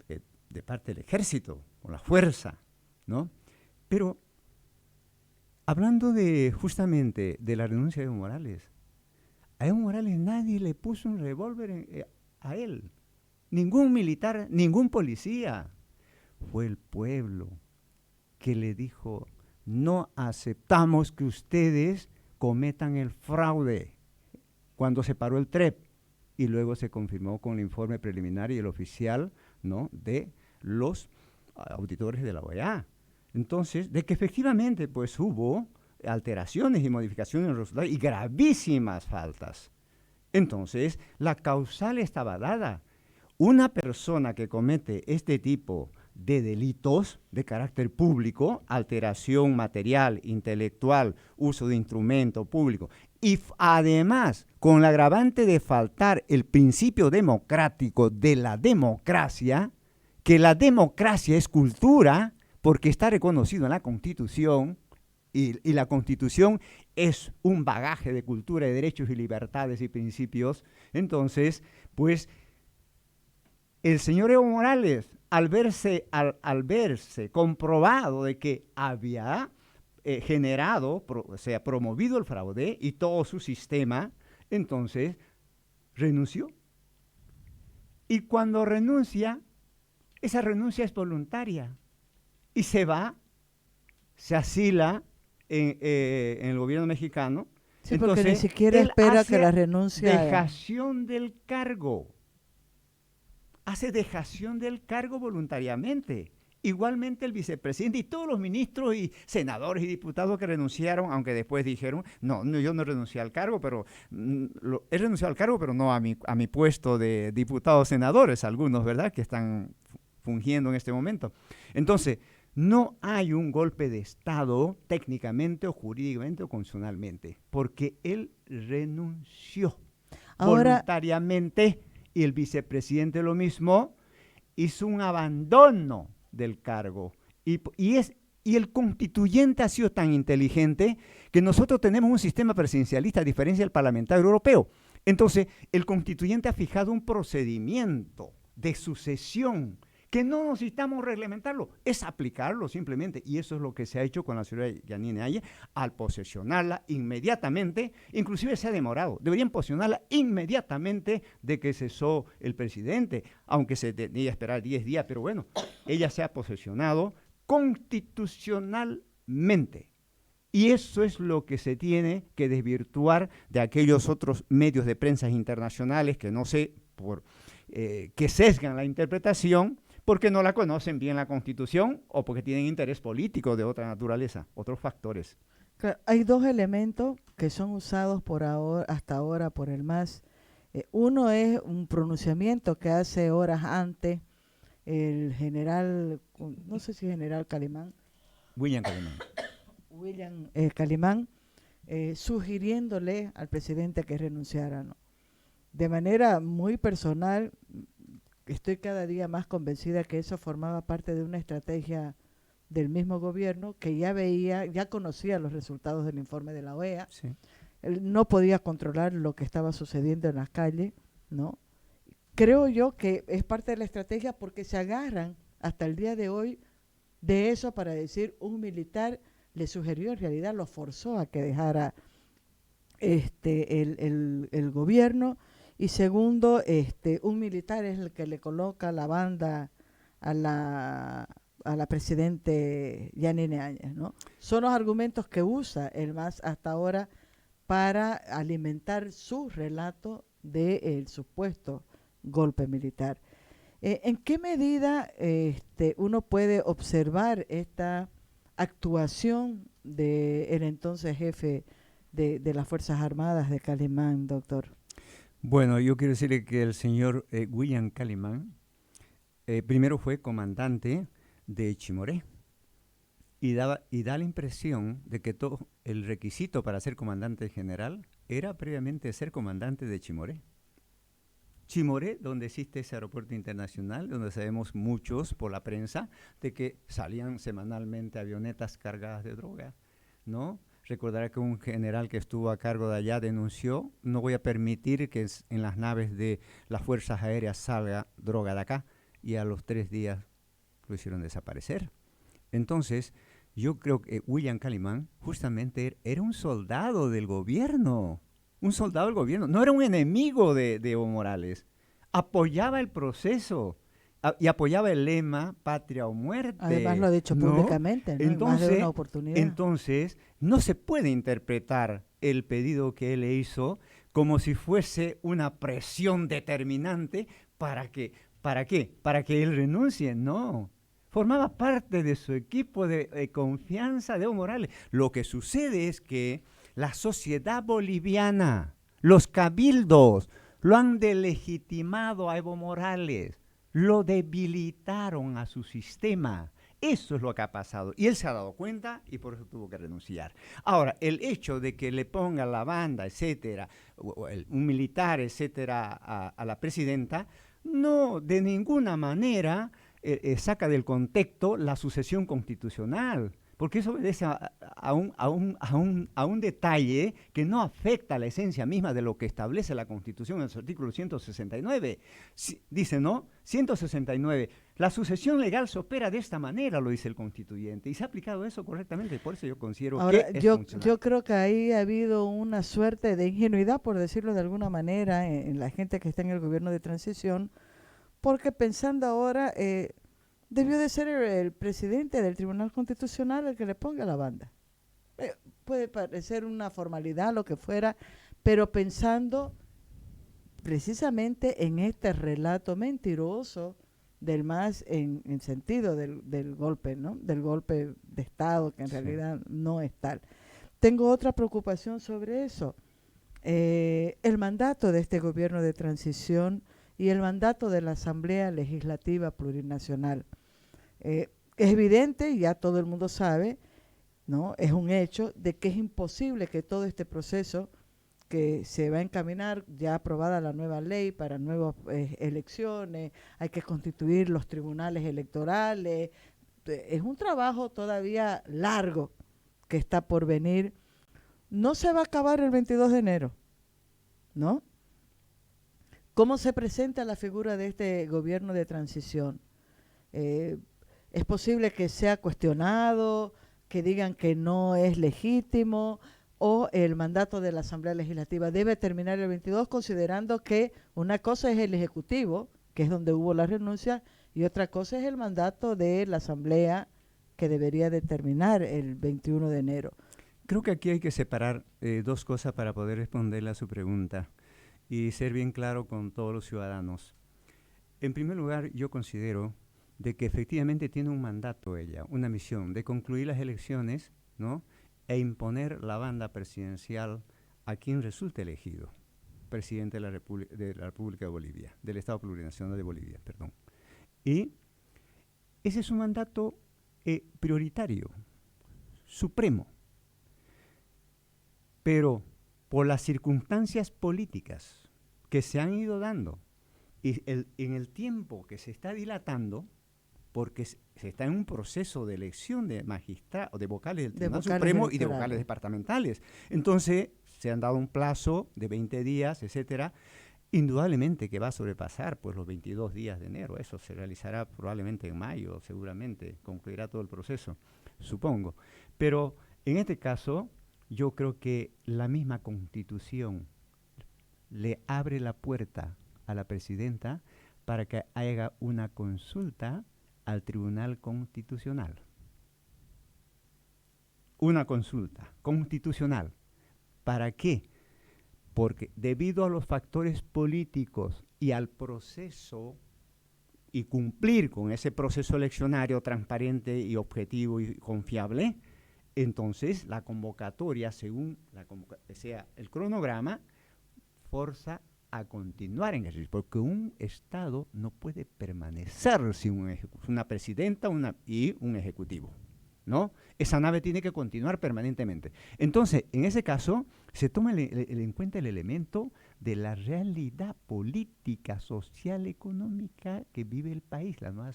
Speaker 2: de parte del ejército, con la fuerza, ¿no? Pero, hablando justamente de la renuncia de Evo Morales, a Evo Morales nadie le puso un revólver a él. Ningún militar, ningún policía. Fue el pueblo que le dijo: no aceptamos que ustedes cometan el fraude. Cuando se paró el TREP y luego se confirmó con el informe preliminar y el oficial, ¿no?, de los auditores de la OEA. Entonces, de que efectivamente pues hubo alteraciones y modificaciones en los resultados y gravísimas faltas. Entonces, la causal estaba dada. Una persona que comete este tipo de delitos de carácter público, alteración material, intelectual, uso de instrumento público, y además con la agravante de faltar el principio democrático de la democracia, que la democracia es cultura, porque está reconocido en la Constitución, y la Constitución es un bagaje de cultura, de derechos y libertades y principios. Entonces, pues, el señor Evo Morales, al verse comprobado de que había promovido el fraude y todo su sistema, entonces renunció. Y cuando renuncia, esa renuncia es voluntaria y se va, se asila en el gobierno mexicano.
Speaker 1: Sí,
Speaker 2: entonces,
Speaker 1: porque ni siquiera espera que la renuncia...
Speaker 2: Dejación del cargo. Hace dejación del cargo voluntariamente. Igualmente el vicepresidente y todos los ministros y senadores y diputados que renunciaron, aunque después dijeron, no, yo no renuncié al cargo, pero he renunciado al cargo, pero no a mi puesto de diputados senadores, algunos, ¿verdad?, que están fungiendo en este momento. Entonces, no hay un golpe de Estado técnicamente o jurídicamente o constitucionalmente, porque él renunció voluntariamente y el vicepresidente lo mismo, hizo un abandono del cargo. Y el constituyente ha sido tan inteligente que nosotros tenemos un sistema presidencialista a diferencia del parlamentario europeo. Entonces, el constituyente ha fijado un procedimiento de sucesión que no necesitamos reglamentarlo, es aplicarlo simplemente. Y eso es lo que se ha hecho con la señora Yanine Áñez al posesionarla inmediatamente, inclusive se ha demorado. Deberían posesionarla inmediatamente de que cesó el presidente, aunque se tenía que esperar 10 días, pero bueno, ella se ha posesionado constitucionalmente. Y eso es lo que se tiene que desvirtuar de aquellos otros medios de prensa internacionales que no sé, que sesgan la interpretación, porque no la conocen bien la Constitución o porque tienen interés político de otra naturaleza, otros factores.
Speaker 1: Claro, hay dos elementos que son usados hasta ahora por el MAS. Uno es un pronunciamiento que hace horas antes el general, no sé si general Calimán.
Speaker 2: William
Speaker 1: Calimán, sugiriéndole al presidente que renunciara, ¿no? De manera muy personal, estoy cada día más convencida que eso formaba parte de una estrategia del mismo gobierno que ya conocía los resultados del informe de la OEA.
Speaker 2: Sí.
Speaker 1: Él no podía controlar lo que estaba sucediendo en las calles, ¿no? creo yo que es parte de la estrategia porque se agarran hasta el día de hoy de eso para decir un militar le sugirió, en realidad lo forzó a que dejara el gobierno, y segundo, un militar es el que le coloca la banda a la presidente Yanine Áñez, ¿no? Son los argumentos que usa el MAS hasta ahora para alimentar su relato del supuesto golpe militar. ¿En qué medida uno puede observar esta actuación del entonces jefe de las Fuerzas Armadas de Calimán, doctor?
Speaker 2: Bueno, yo quiero decirle que el señor William Calimán primero fue comandante de Chimoré y da la impresión de que todo el requisito para ser comandante general era previamente ser comandante de Chimoré. Chimoré, donde existe ese aeropuerto internacional, donde sabemos muchos por la prensa de que salían semanalmente avionetas cargadas de droga, ¿no? Recordará que un general que estuvo a cargo de allá denunció: no voy a permitir que en las naves de las fuerzas aéreas salga droga de acá, y a los 3 días lo hicieron desaparecer. Entonces, yo creo que William Calimán justamente era un soldado del gobierno, no era un enemigo de Evo Morales, apoyaba el proceso y apoyaba el lema patria o muerte.
Speaker 1: Además lo ha dicho
Speaker 2: ¿no?
Speaker 1: públicamente, ¿no?
Speaker 2: Entonces,
Speaker 1: en más de una oportunidad.
Speaker 2: Entonces, no se puede interpretar el pedido que él le hizo como si fuese una presión determinante ¿para qué? Para que él renuncie, no. Formaba parte de su equipo de confianza de Evo Morales. Lo que sucede es que la sociedad boliviana, los cabildos, lo han delegitimado a Evo Morales, lo debilitaron a su sistema. Eso es lo que ha pasado. Y él se ha dado cuenta y por eso tuvo que renunciar. Ahora, el hecho de que le ponga la banda, etcétera, un militar, etcétera, a la presidenta, no de ninguna manera saca del contexto la sucesión constitucional, porque eso obedece a un detalle que no afecta a la esencia misma de lo que establece la Constitución en su artículo 169. Dice, ¿no? 169. La sucesión legal se opera de esta manera, lo dice el constituyente, y se ha aplicado eso correctamente, por eso yo considero
Speaker 1: Ahora,
Speaker 2: que es funcional.
Speaker 1: yo creo que ahí ha habido una suerte de ingenuidad, por decirlo de alguna manera, en la gente que está en el gobierno de transición, porque pensando ahora, debió de ser el presidente del Tribunal Constitucional el que le ponga la banda. Puede parecer una formalidad, lo que fuera, pero pensando precisamente en este relato mentiroso del MAS en sentido del golpe, ¿no? Del golpe de Estado, que en realidad no es tal. Tengo otra preocupación sobre eso. El mandato de este gobierno de transición y el mandato de la Asamblea Legislativa Plurinacional. Es evidente, y ya todo el mundo sabe, ¿no? Es un hecho de que es imposible que todo este proceso que se va a encaminar, ya aprobada la nueva ley para nuevas elecciones, hay que constituir los tribunales electorales, es un trabajo todavía largo que está por venir. No se va a acabar el 22 de enero, ¿no? ¿Cómo se presenta la figura de este gobierno de transición? Es posible que sea cuestionado, que digan que no es legítimo, o el mandato de la Asamblea Legislativa debe terminar el 22, considerando que una cosa es el Ejecutivo, que es donde hubo la renuncia, y otra cosa es el mandato de la Asamblea, que debería de terminar el 21 de enero.
Speaker 2: Creo que aquí hay que separar dos cosas para poder responderle a su pregunta y ser bien claro con todos los ciudadanos. En primer lugar, yo considero de que efectivamente tiene un mandato ella, una misión de concluir las elecciones, ¿no? E imponer la banda presidencial a quien resulte elegido, presidente de la República de Bolivia, del Estado Plurinacional de Bolivia, perdón. Y ese es un mandato prioritario, supremo. Pero por las circunstancias políticas que se han ido dando y en el tiempo que se está dilatando, porque se está en un proceso de elección de magistrados, de vocales del Tribunal Supremo y de vocales departamentales. Entonces, se han dado un plazo de 20 días, etcétera. Indudablemente que va a sobrepasar pues, los 22 días de enero. Eso se realizará probablemente en mayo, seguramente concluirá todo el proceso, supongo. Pero en este caso, yo creo que la misma Constitución le abre la puerta a la presidenta para que haga una consulta al Tribunal Constitucional. Una consulta constitucional. ¿Para qué? Porque debido a los factores políticos y al proceso y cumplir con ese proceso eleccionario transparente y objetivo y confiable, entonces la convocatoria, según sea el cronograma, forza a continuar en ejercicio, porque un Estado no puede permanecer sin una presidenta y un ejecutivo, ¿no? Esa nave tiene que continuar permanentemente. Entonces, en ese caso, se toma en cuenta el elemento de la realidad política, social, económica que vive el país, la nueva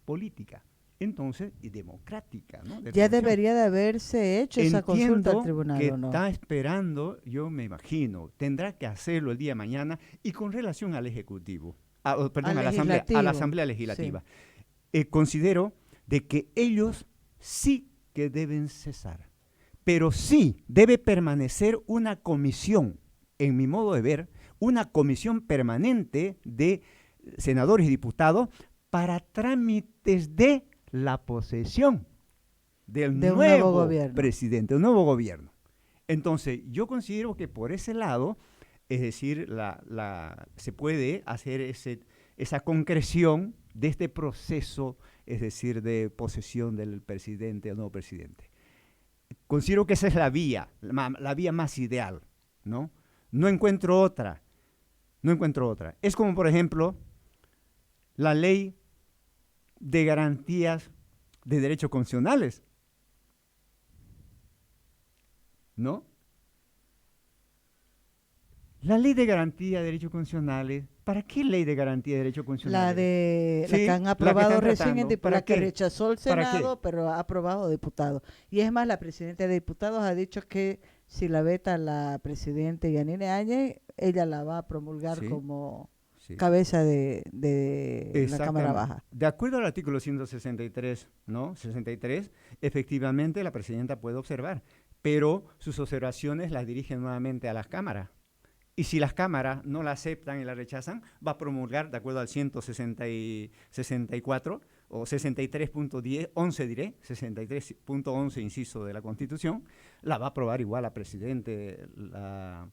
Speaker 2: política. Entonces, y democrática, ¿no?
Speaker 1: Ya debería de haberse hecho esa consulta al tribunal,
Speaker 2: que
Speaker 1: ¿o no?
Speaker 2: está esperando, yo me imagino, tendrá que hacerlo el día de mañana y con relación al Ejecutivo, perdón, a la Asamblea Legislativa. Sí. Considero de que ellos sí que deben cesar, pero sí debe permanecer una comisión, en mi modo de ver, una comisión permanente de senadores y diputados para trámites de la posesión del nuevo presidente, un nuevo gobierno. Entonces, yo considero que por ese lado, es decir, se puede hacer esa concreción de este proceso, es decir, de posesión del presidente o nuevo presidente. Considero que esa es la vía más ideal, ¿no? No encuentro otra. Es como, por ejemplo, la ley de garantías de derechos constitucionales, ¿no? La ley de garantía de derechos constitucionales, ¿para qué ley de garantía de derechos constitucionales?
Speaker 1: La que han aprobado recién, la que rechazó el Senado,
Speaker 2: ¿Para
Speaker 1: pero ha aprobado diputados. Y es más, la presidenta de diputados ha dicho que si la veta la presidenta Yanine Áñez, ella la va a promulgar como cabeza de la Cámara Baja.
Speaker 2: De acuerdo al artículo 163, ¿no? 63, efectivamente la presidenta puede observar, pero sus observaciones las dirigen nuevamente a las cámaras. Y si las cámaras no la aceptan y la rechazan, va a promulgar, de acuerdo al 164 o 63.11 diré, 63.11 inciso de la Constitución, la va a aprobar igual la presidente, la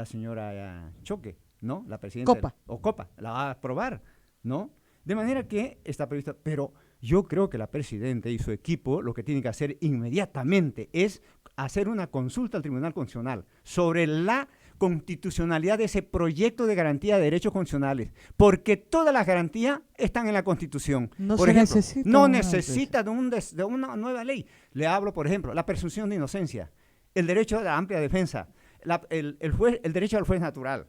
Speaker 2: señora Choque, ¿no? La presidenta Copa, la va a aprobar, ¿no? De manera que está previsto, pero yo creo que la presidenta y su equipo lo que tienen que hacer inmediatamente es hacer una consulta al Tribunal Constitucional sobre la constitucionalidad de ese proyecto de garantía de derechos constitucionales, porque todas las garantías están en la Constitución. Por ejemplo, no necesita de una nueva ley. Le hablo, por ejemplo, la presunción de inocencia, el derecho a la amplia defensa, el derecho al juez natural.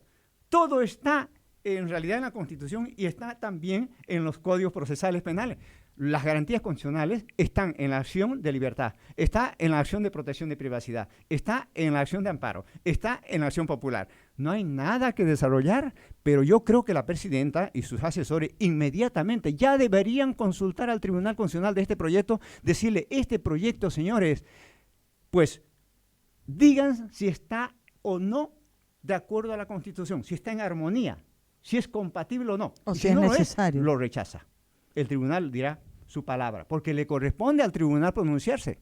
Speaker 2: Todo está en realidad en la Constitución y está también en los códigos procesales penales. Las garantías constitucionales están en la acción de libertad, está en la acción de protección de privacidad, está en la acción de amparo, está en la acción popular. No hay nada que desarrollar, pero yo creo que la presidenta y sus asesores inmediatamente ya deberían consultar al Tribunal Constitucional de este proyecto, decirle, este proyecto, señores, pues digan si está o no de acuerdo a la Constitución, si está en armonía, si es compatible o no.
Speaker 1: O si es necesario.
Speaker 2: Lo rechaza. El tribunal dirá su palabra, porque le corresponde al tribunal pronunciarse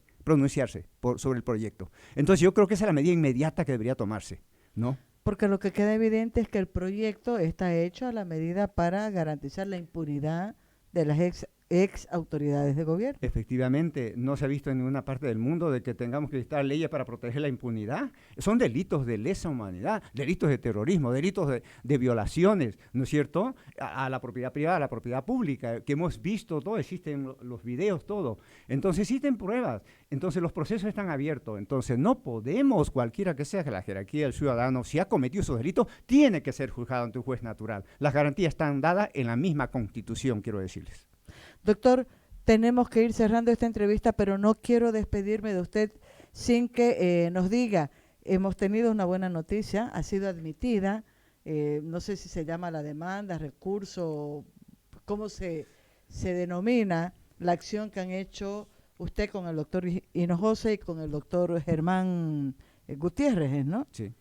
Speaker 2: sobre el proyecto. Entonces yo creo que esa es la medida inmediata que debería tomarse, ¿no?
Speaker 1: Porque lo que queda evidente es que el proyecto está hecho a la medida para garantizar la impunidad de las ex autoridades de gobierno.
Speaker 2: Efectivamente, no se ha visto en ninguna parte del mundo de que tengamos que dictar leyes para proteger la impunidad. Son delitos de lesa humanidad, delitos de terrorismo, delitos de violaciones, ¿no es cierto?, a la propiedad privada, a la propiedad pública, que hemos visto todo, existen los videos, todo. Entonces existen pruebas, entonces los procesos están abiertos, entonces no podemos, cualquiera que sea la jerarquía del ciudadano, si ha cometido esos delitos, tiene que ser juzgado ante un juez natural. Las garantías están dadas en la misma Constitución, quiero decirles.
Speaker 1: Doctor, tenemos que ir cerrando esta entrevista, pero no quiero despedirme de usted sin que nos diga, hemos tenido una buena noticia, ha sido admitida no sé si se llama la demanda, recurso, cómo se denomina la acción que han hecho usted con el doctor Hinojosa y con el doctor Germán Gutiérrez, ¿no?
Speaker 2: Sí.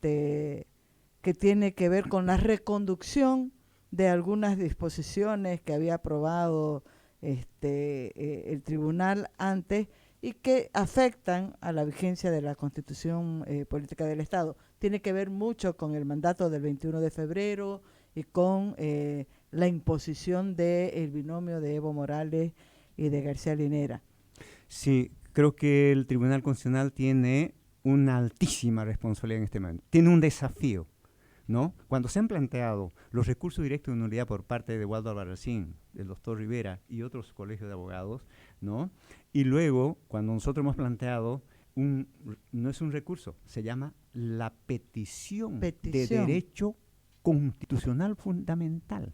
Speaker 1: Que tiene que ver con la reconducción de algunas disposiciones que había aprobado el tribunal antes y que afectan a la vigencia de la Constitución Política del Estado. Tiene que ver mucho con el mandato del 21 de febrero y con la imposición del binomio de Evo Morales y de García Linera.
Speaker 2: Sí, creo que el Tribunal Constitucional tiene una altísima responsabilidad en este momento. Tiene un desafío, ¿no? Cuando se han planteado los recursos directos de nulidad por parte de Waldo Albarracín, del doctor Rivera y otros colegios de abogados, ¿no? Y luego, cuando nosotros hemos planteado, no es un recurso, se llama la petición de derecho constitucional fundamental,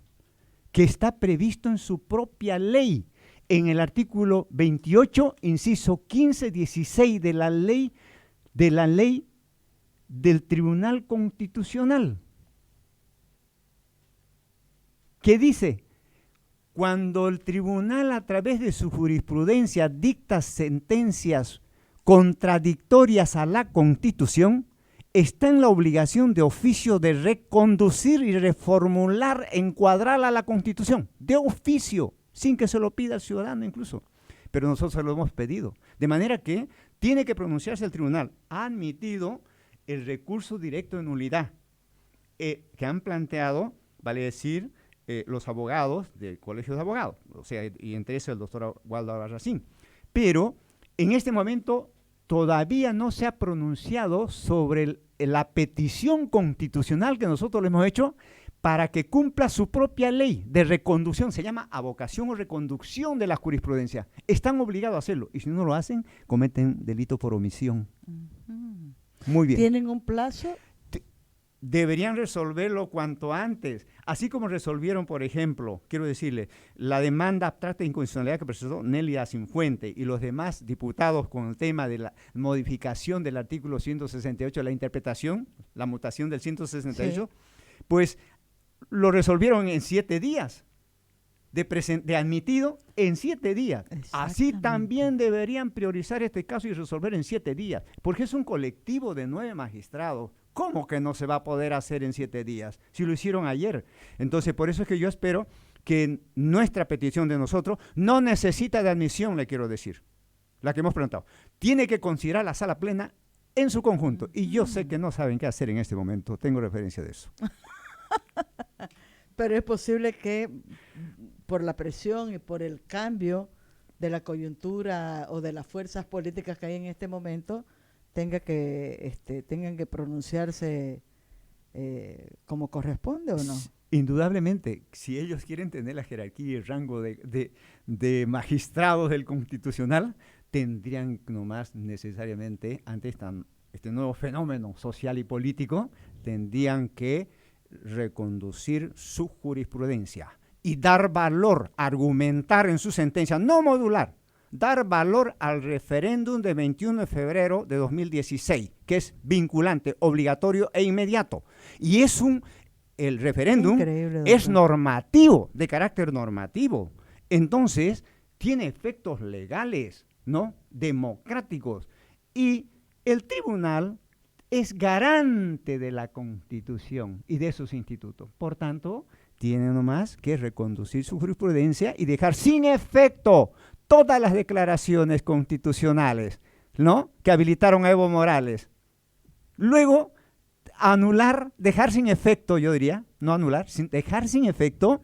Speaker 2: que está previsto en su propia ley, en el artículo 28, inciso 15, 16 de la ley del Tribunal Constitucional, que dice: cuando el tribunal a través de su jurisprudencia dicta sentencias contradictorias a la Constitución, está en la obligación de oficio de reconducir y reformular, encuadrar a la Constitución, de oficio, sin que se lo pida el ciudadano incluso. Pero nosotros se lo hemos pedido. De manera que tiene que pronunciarse el tribunal. Ha admitido el recurso directo de nulidad que han planteado, vale decir, los abogados del Colegio de Abogados, o sea, y entre eso el doctor Waldo Albarracín. Pero en este momento todavía no se ha pronunciado sobre la petición constitucional que nosotros le hemos hecho para que cumpla su propia ley de reconducción. Se llama avocación o reconducción de la jurisprudencia. Están obligados a hacerlo, y si no lo hacen, cometen delito por omisión. Muy bien.
Speaker 1: ¿Tienen un plazo?
Speaker 2: Deberían resolverlo cuanto antes, así como resolvieron, por ejemplo, quiero decirle, la demanda abstracta de inconstitucionalidad que presentó Nelia Cifuentes y los demás diputados con el tema de la modificación del artículo 168 de la interpretación, la mutación del 168, sí, pues lo resolvieron en 7 días, de admitido en 7 días. Así también deberían priorizar este caso y resolver en 7 días, porque es un colectivo de 9 magistrados. ¿Cómo que no se va a poder hacer en 7 días? Si lo hicieron ayer. Entonces, por eso es que yo espero que nuestra petición de nosotros no necesita de admisión, le quiero decir, la que hemos preguntado. Tiene que considerar la sala plena en su conjunto. Y yo sé que no saben qué hacer en este momento. Tengo referencia de eso.
Speaker 1: Pero es posible que por la presión y por el cambio de la coyuntura o de las fuerzas políticas que hay en este momento, tengan que pronunciarse como corresponde, ¿o no?
Speaker 2: Indudablemente, si ellos quieren tener la jerarquía y el rango de magistrados del Constitucional, tendrían nomás necesariamente, ante este nuevo fenómeno social y político, tendrían que reconducir su jurisprudencia y dar valor, argumentar en su sentencia, no modular, dar valor al referéndum de 21 de febrero de 2016, que es vinculante, obligatorio e inmediato. Y el referéndum es normativo, de carácter normativo. Entonces, tiene efectos legales, ¿no? Democráticos. Y el tribunal es garante de la Constitución y de sus institutos. Por tanto, tiene nomás que reconducir su jurisprudencia y dejar sin efecto todas las declaraciones constitucionales, ¿no?, que habilitaron a Evo Morales. Luego, dejar sin efecto, yo diría, no anular, dejar sin efecto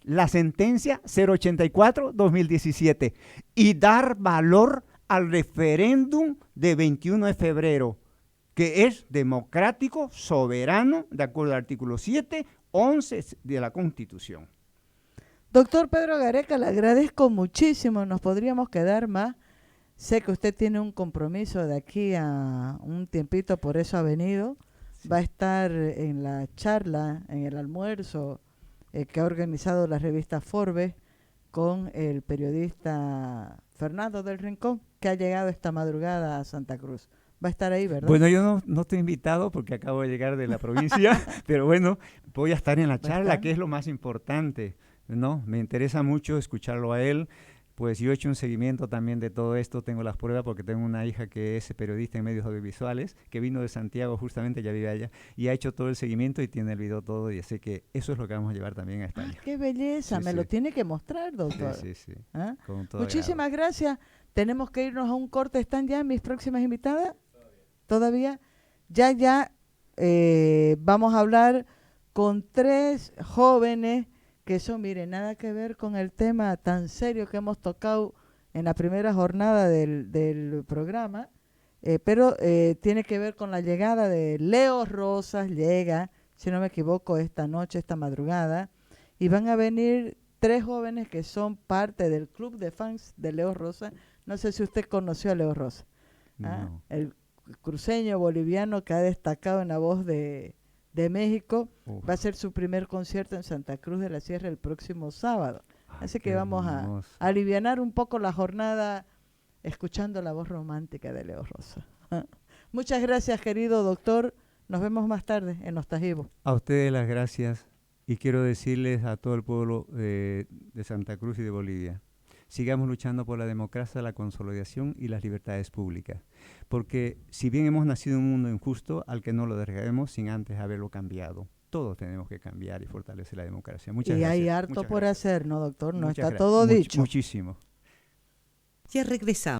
Speaker 2: la sentencia 084-2017 y dar valor al referéndum de 21 de febrero, que es democrático, soberano, de acuerdo al artículo 7, 11 de la Constitución.
Speaker 1: Doctor Pedro Gareca, le agradezco muchísimo, nos podríamos quedar más. Sé que usted tiene un compromiso de aquí a un tiempito, por eso ha venido. Sí. Va a estar en la charla, en el almuerzo que ha organizado la revista Forbes con el periodista Fernando del Rincón, que ha llegado esta madrugada a Santa Cruz. va a estar ahí, ¿verdad?
Speaker 2: Bueno, yo no estoy invitado porque acabo de llegar de la provincia, pero bueno, voy a estar en la charla, que es lo más importante, ¿no? Me interesa mucho escucharlo a él. Pues yo he hecho un seguimiento también de todo esto, tengo las pruebas porque tengo una hija que es periodista en medios audiovisuales, que vino de Santiago justamente, ya vive allá, y ha hecho todo el seguimiento y tiene el video todo, y sé que eso es lo que vamos a llevar también a España.
Speaker 1: ¡Qué belleza!
Speaker 2: Sí,
Speaker 1: Me
Speaker 2: sí.
Speaker 1: lo tiene que mostrar, doctor.
Speaker 2: Sí, sí, sí.
Speaker 1: ¿Ah?
Speaker 2: Con todo
Speaker 1: Muchísimas gracias. Tenemos que irnos a un corte. ¿Están ya mis próximas invitadas? ¿Todavía? Ya. Vamos a hablar con 3 jóvenes que son, miren, nada que ver con el tema tan serio que hemos tocado en la primera jornada del programa, pero tiene que ver con la llegada de Leo Rosas. Llega, si no me equivoco, esta noche, esta madrugada, y van a venir 3 jóvenes que son parte del club de fans de Leo Rosas. No sé si usted conoció a Leo Rosas.
Speaker 2: No.
Speaker 1: El cruceño boliviano que ha destacado en la voz de México.
Speaker 2: Uf.
Speaker 1: Va a ser su primer concierto en Santa Cruz de la Sierra el próximo sábado. Así que vamos a alivianar un poco la jornada escuchando la voz romántica de Leo Rosa. Muchas gracias, querido doctor. Nos vemos más tarde en Nostalgivo.
Speaker 2: A ustedes las gracias y quiero decirles a todo el pueblo de Santa Cruz y de Bolivia, sigamos luchando por la democracia, la consolidación y las libertades públicas. Porque si bien hemos nacido en un mundo injusto, al que no lo derribemos sin antes haberlo cambiado. Todos tenemos que cambiar y fortalecer la democracia. Muchas gracias.
Speaker 1: Y hay harto por hacer, ¿no, doctor? No
Speaker 2: Muchas
Speaker 1: está
Speaker 2: gracias.
Speaker 1: todo dicho.
Speaker 2: Muchísimo.
Speaker 3: Ya regresamos.